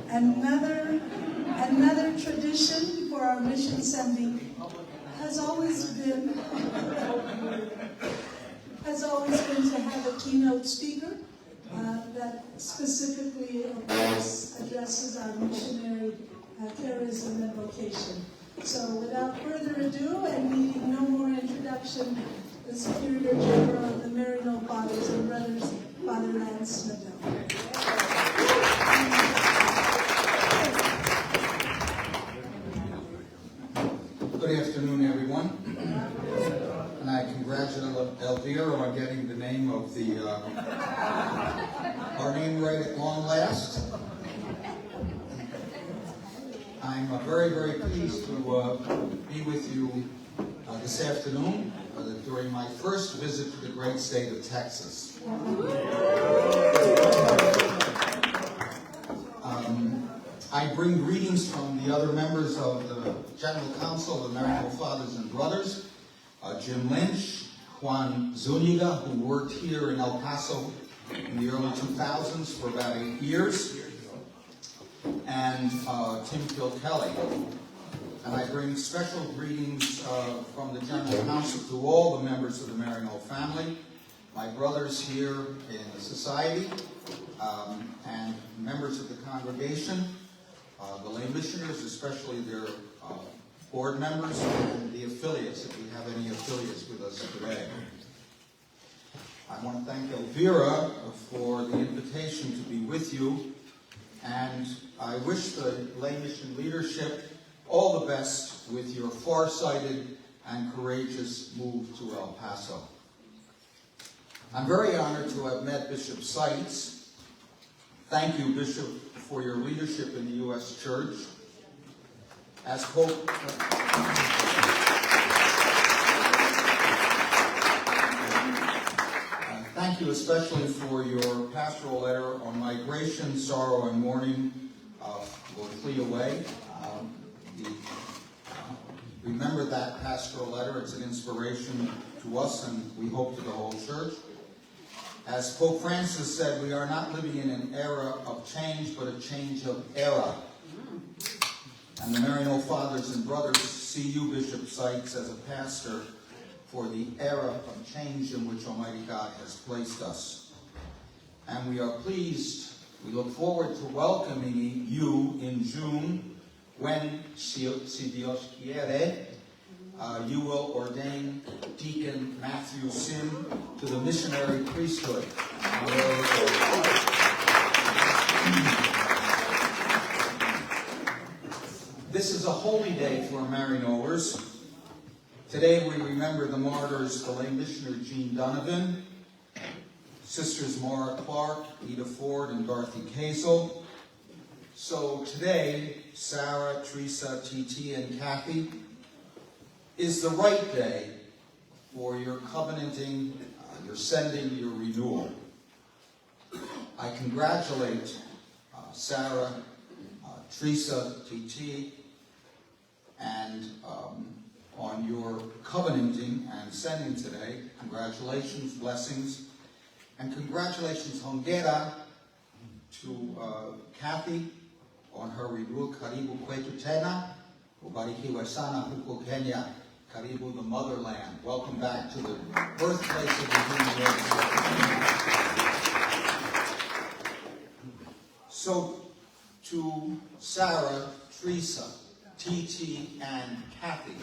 Another tradition for our mission sending has always been to have a keynote speaker that specifically, of course, addresses our missionary charism and vocation. So without further ado, and needing no more introduction, the Superior General of the Maryknoll Fathers and Brothers, Father Nadeau. Good afternoon, everyone. And I congratulate Elvira on getting the name of our name right at long last. I'm very, very pleased to be with you this afternoon during my first visit to the great state of Texas. I bring greetings from the other members of the General Council of the Maryknoll Fathers and Brothers, Jim Lynch, Juan Zuniga, who worked here in El Paso in the early 2000s for about 8 years, and Tim Kilkelly. And I bring special greetings from the General Council to all the members of the Maryknoll family, my brothers here in the society, and members of the congregation, the lay missioners, especially their board members, and the affiliates, if we have any affiliates with us today. I want to thank Elvira for the invitation to be with you, and I wish the lay mission leadership all the best with your far-sighted and courageous move to El Paso. I'm very honored to have met Bishop Seitz. Thank you, Bishop, for your leadership in the U.S. Church. As Pope, thank you especially for your pastoral letter on migration, sorrow, and mourning will flee away. Remember that pastoral letter. It's an inspiration to us, and we hope to the whole church. As Pope Francis said, we are not living in an era of change, but a change of era. And the Maryknoll Fathers and Brothers see you, Bishop Seitz, as a pastor for the era of change in which Almighty God has placed us. And we are pleased, we look forward to welcoming you in June when, si Dios quiere, you will ordain Deacon Matthew Sim to the missionary priesthood. This is a holy day for Maryknollers. Today we remember the martyrs, the lay missioner Jean Donovan, Sisters Maura Clark, Ida Ford, and Dorothy Kazel. So today, Sarah, Teresa, TT, and Kathy, is the right day for your covenanting, your sending, your renewal. I congratulate Sarah, Teresa, TT, and on your covenanting and sending today. Congratulations, blessings, and congratulations, Hongera, to Kathy on her renewal. Karibu kwetu tena, ubarikiwe sana huko Kenya. Karibu, the motherland. Welcome back to the birthplace of the human race. So, to Sarah, Teresa, TT, and Kathy,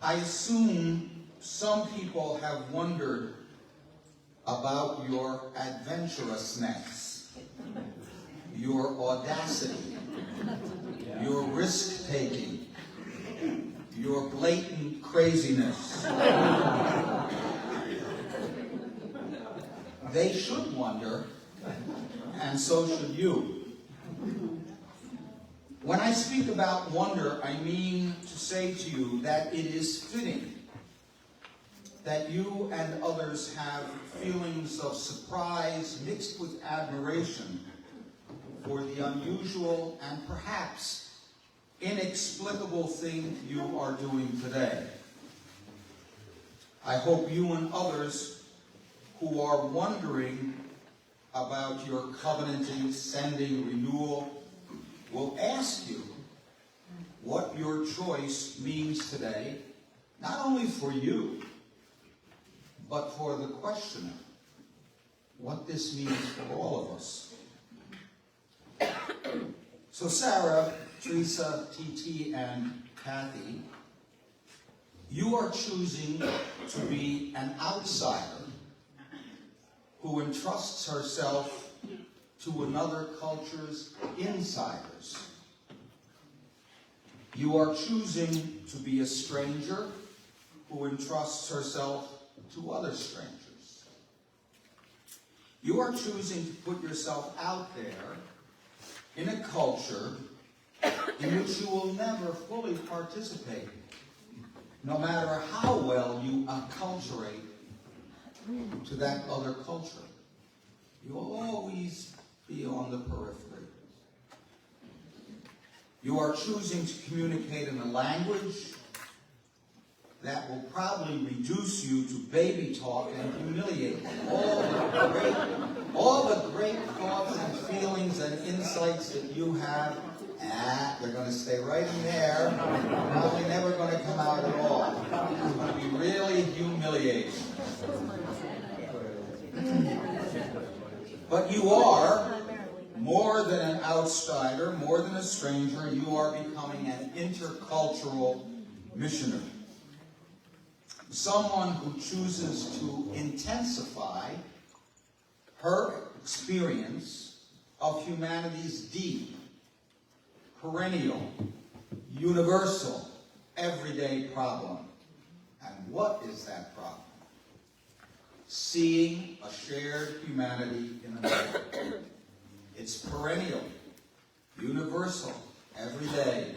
I assume some people have wondered about your adventurousness, your audacity, your risk-taking, your blatant craziness. They should wonder, and so should you. When I speak about wonder, I mean to say to you that it is fitting that you and others have feelings of surprise mixed with admiration for the unusual and perhaps inexplicable thing you are doing today. I hope you and others who are wondering about your covenanting, sending, renewal will ask you what your choice means today, not only for you, but for the questioner, what this means for all of us. So Sarah, Teresa, TT, and Kathy, you are choosing to be an outsider who entrusts herself to another culture's insiders. You are choosing to be a stranger who entrusts herself to other strangers. You are choosing to put yourself out there in a culture in which you will never fully participate, no matter how well you acculturate to that other culture. You will always be on the periphery. You are choosing to communicate in a language that will probably reduce you to baby talk and humiliate you. All the great thoughts and feelings and insights that you have, they're going to stay right in there. Probably never going to come out at all. It's going to be really humiliating. But you are more than an outsider, more than a stranger. You are becoming an intercultural missionary. Someone who chooses to intensify her experience of humanity's deep, perennial, universal, everyday problem. And what is that problem? Seeing a shared humanity in another. It's perennial, universal, everyday.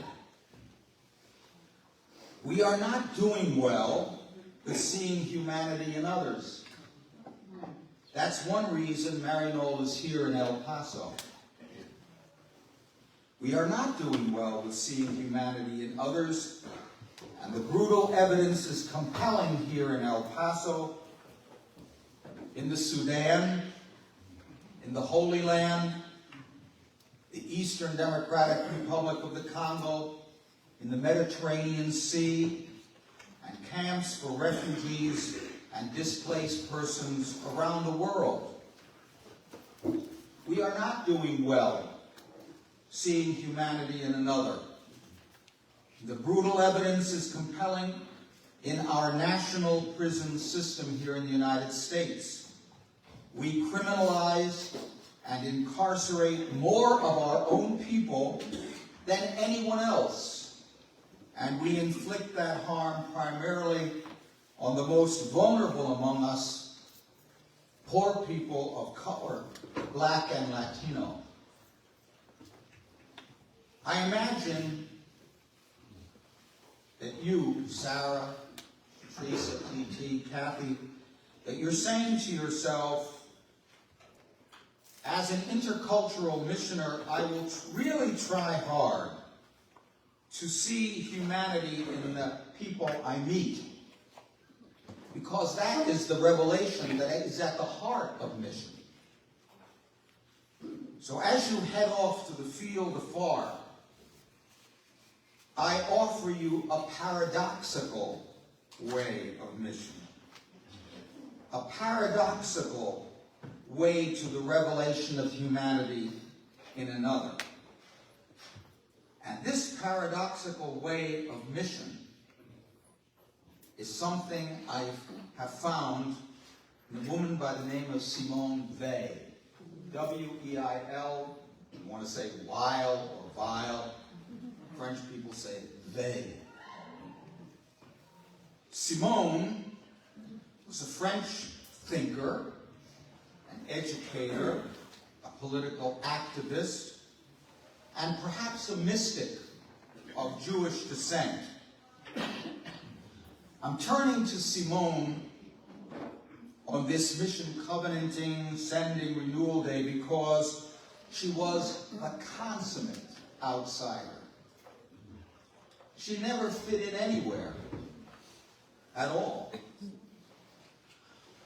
We are not doing well with seeing humanity in others. That's one reason Maryknoll is here in El Paso. We are not doing well with seeing humanity in others, and the brutal evidence is compelling here in El Paso, in the Sudan, in the Holy Land, the Eastern Democratic Republic of the Congo, in the Mediterranean Sea, and camps for refugees and displaced persons around the world. We are not doing well seeing humanity in another. The brutal evidence is compelling in our national prison system here in the United States. We criminalize and incarcerate more of our own people than anyone else. And we inflict that harm primarily on the most vulnerable among us, poor people of color, Black and Latino. I imagine that you, Sarah, Teresa, TT, Kathy, that you're saying to yourself, as an intercultural missioner, I will really try hard to see humanity in the people I meet, because that is the revelation that is at the heart of mission. So as you head off to the field afar, I offer you a paradoxical way of mission. A paradoxical way to the revelation of humanity in another. And this paradoxical way of mission is something I have found in a woman by the name of Simone Weil. W-E-I-L. You want to say Weil or Weil. French people say Weil. Simone was a French thinker, an educator, a political activist, and perhaps a mystic of Jewish descent. I'm turning to Simone on this mission covenanting, sending, renewal day because she was a consummate outsider. She never fit in anywhere at all.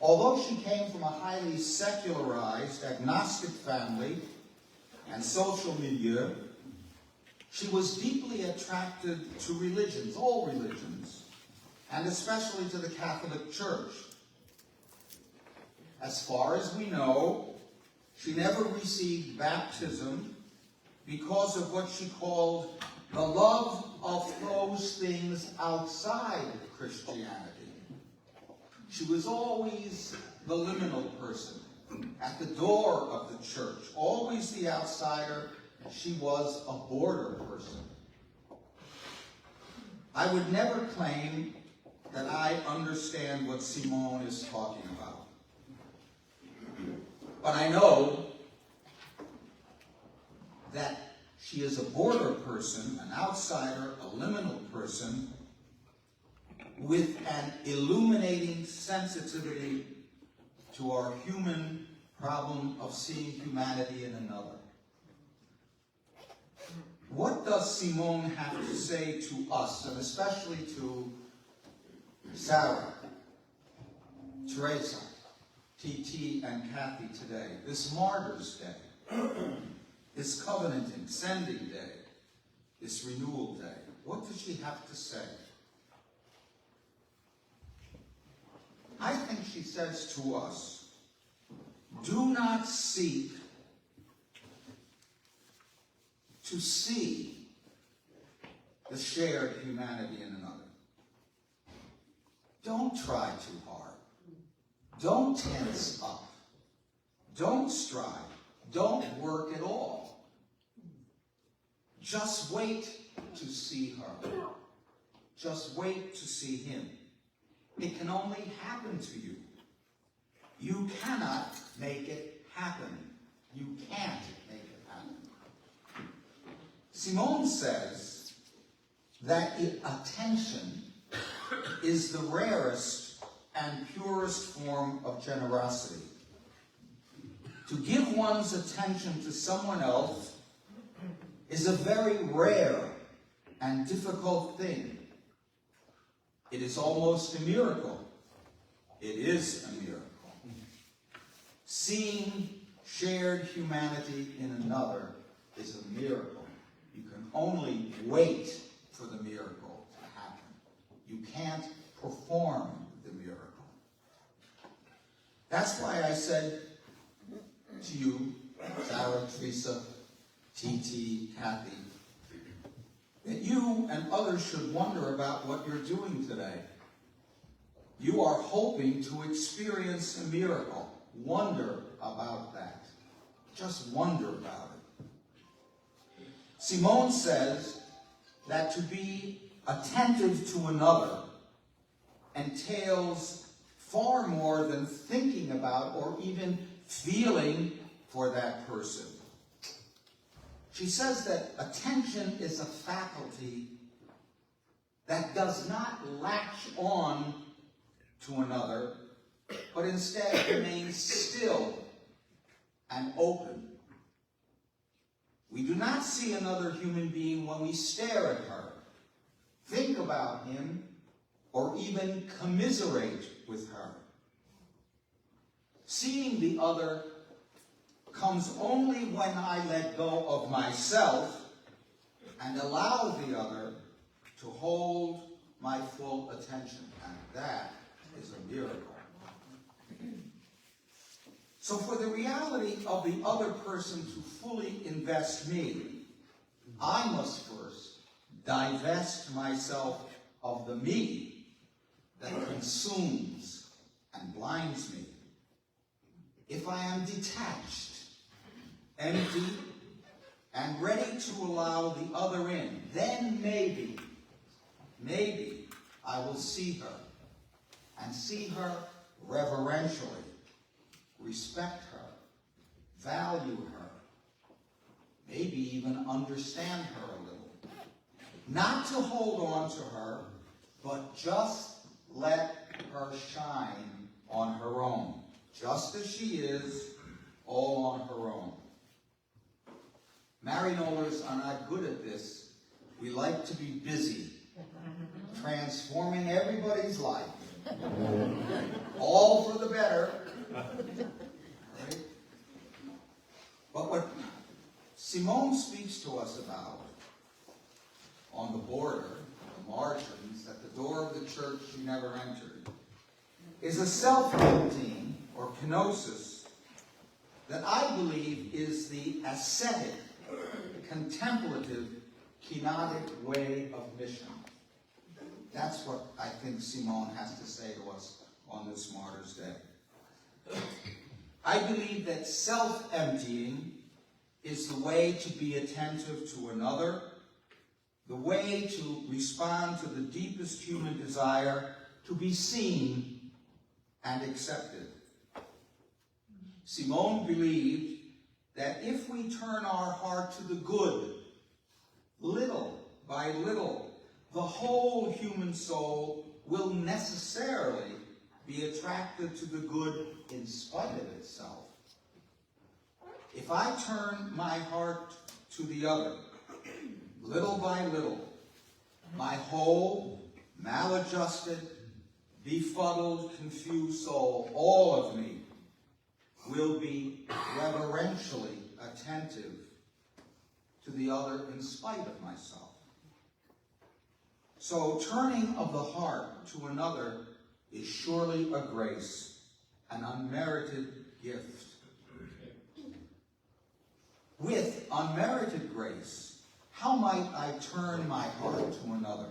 Although she came from a highly secularized, agnostic family and social milieu, she was deeply attracted to religions, all religions, and especially to the Catholic Church. As far as we know, she never received baptism because of what she called the love of those things outside Christianity. She was always the liminal person, at the door of the church, always the outsider. She was a border person. I would never claim that I understand what Simone is talking about. But I know that she is a border person, an outsider, a liminal person, with an illuminating sensitivity to our human problem of seeing humanity in another. What does Simone have to say to us, and especially to Sarah, Teresa, TT, and Kathy today, this Martyrs' Day, this Covenanting, Sending Day, this Renewal Day? What does she have to say? I think she says to us, do not seek to see the shared humanity in another. Don't try too hard. Don't tense up. Don't strive. Don't work at all. Just wait to see her. Just wait to see him. It can only happen to you. You cannot make it happen. You can't make it happen. Simone says that attention is the rarest and purest form of generosity. To give one's attention to someone else is a very rare and difficult thing. It is almost a miracle. It is a miracle. Seeing shared humanity in another is a miracle. You can only wait for the miracle to happen. You can't perform the miracle. That's why I said to you, Sarah, Teresa, TT, Kathy, that you and others should wonder about what you're doing today. You are hoping to experience a miracle. Wonder about that. Just wonder about it. Simone says that to be attentive to another entails far more than thinking about or even feeling for that person. She says that attention is a faculty that does not latch on to another, but instead remains still and open. We do not see another human being when we stare at her, think about him, or even commiserate with her. Seeing the other comes only when I let go of myself and allow the other to hold my full attention. And that is a miracle. So for the reality of the other person to fully invest me, I must first divest myself of the me that consumes and blinds me. If I am detached, empty, and ready to allow the other in, then maybe I will see her, and see her reverentially, respect her, value her, maybe even understand her a little. Not to hold on to her, but just let her shine on her own, just as she is, all on her own. Maryknollers are not good at this. We like to be busy, transforming everybody's life, All for the better. Right? But what Simone speaks to us about on the border, the margins, at the door of the church she never entered, is a self-emptying, or kenosis, that I believe is the ascetic, contemplative, kenotic way of mission. That's what I think Simone has to say to us on this Martyrs' Day. I believe that self-emptying is the way to be attentive to another, the way to respond to the deepest human desire to be seen and accepted. Simone believed that if we turn our heart to the good, little by little, the whole human soul will necessarily be attracted to the good in spite of itself. If I turn my heart to the other, little by little, my whole maladjusted, befuddled, confused soul, all of me, will be reverentially attentive to the other in spite of myself. So turning of the heart to another is surely a grace, an unmerited gift. With unmerited grace, how might I turn my heart to another?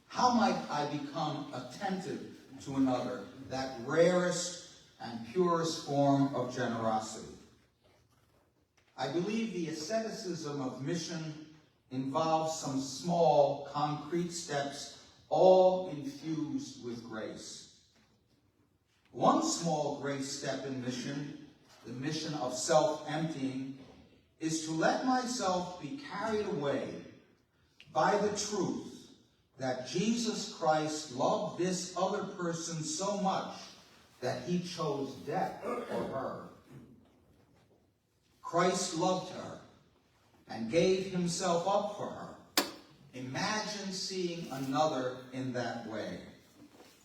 How might I become attentive to another, that rarest and purest form of generosity? I believe the asceticism of mission involves some small, concrete steps, all infused with grace. One small grace step in mission, the mission of self-emptying, is to let myself be carried away by the truth that Jesus Christ loved this other person so much that he chose death for her. Christ loved her and gave himself up for her. Imagine seeing another in that way.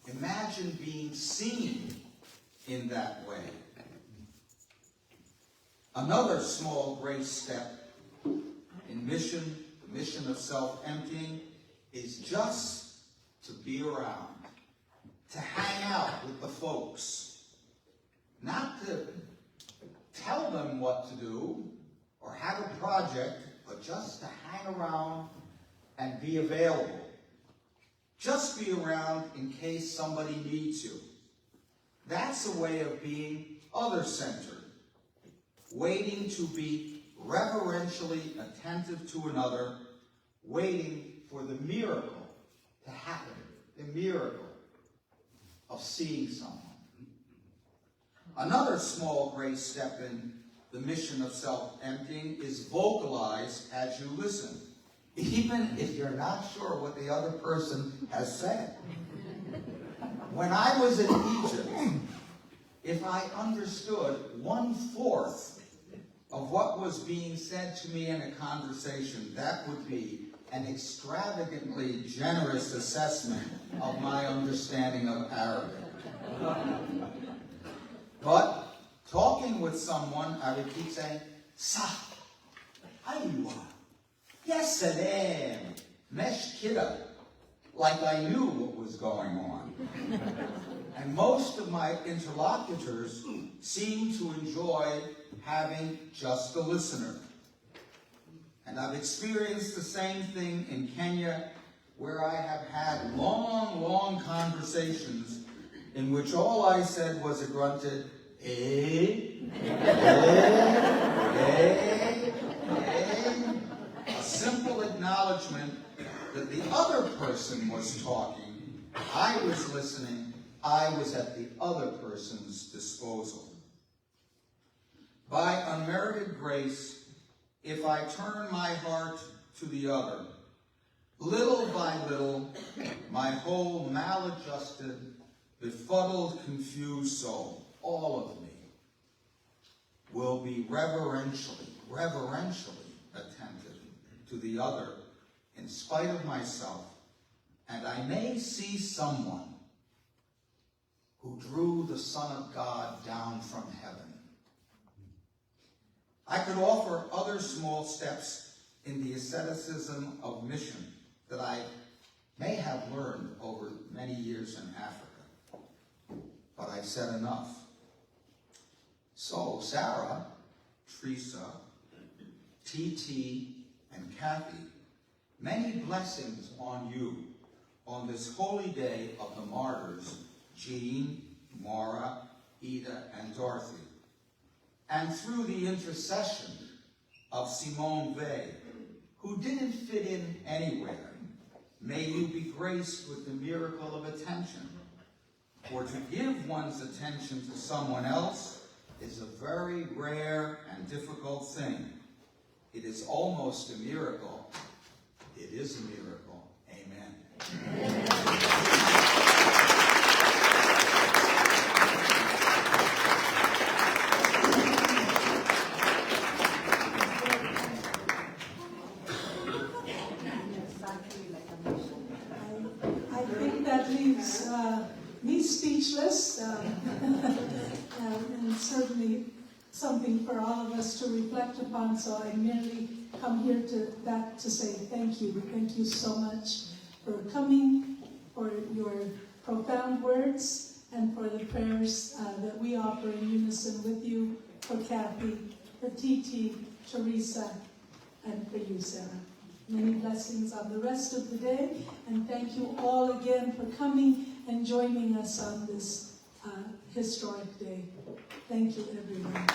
Imagine being seen in that way. Another small grace step in mission, the mission of self-emptying, is just to be around, to hang out with the folks, not to tell them what to do or have a project, but just to hang around and be available. Just be around in case somebody needs you. That's a way of being other-centered, waiting to be reverentially attentive to another, waiting for the miracle to happen, the miracle of seeing someone. Another small grace step in the mission of self-emptying is vocalize as you listen, even if you're not sure what the other person has said. When I was in Egypt, if I understood 1/4 of what was being said to me in a conversation, that would be an extravagantly generous assessment of my understanding of Arabic. But talking with someone, I would keep saying, Sah, aywa, yes salam, mesh kida, like I knew what was going on. And most of my interlocutors seemed to enjoy having just a listener. And I've experienced the same thing in Kenya, where I have had long, long conversations in which all I said was a grunted, a simple acknowledgement that the other person was talking, I was listening, I was at the other person's disposal. By unmerited grace, if I turn my heart to the other, little by little, my whole maladjusted, befuddled, confused soul, all of me, will be reverentially attentive to the other in spite of myself, and I may see someone who drew the Son of God down from heaven. I could offer other small steps in the asceticism of mission that I may have learned over many years in Africa, but I've said enough. So, Sarah, Teresa, TT, and Kathy, many blessings on you on this holy day of the martyrs, Jean, Maura, Ida, and Dorothy. And through the intercession of Simone Weil, who didn't fit in anywhere, may you be graced with the miracle of attention. For to give one's attention to someone else is a very rare and difficult thing. It is almost a miracle. It is a miracle. Amen. I think that leaves me speechless, and certainly something for all of us to reflect upon. So I merely come here to say thank you. Thank you so much for coming, for your profound words, and for the prayers that we offer in unison with you, for Kathy, for TT, Teresa, and for you, Sarah. Many blessings on the rest of the day, and thank you all again for coming and joining us on this historic day. Thank you, everyone.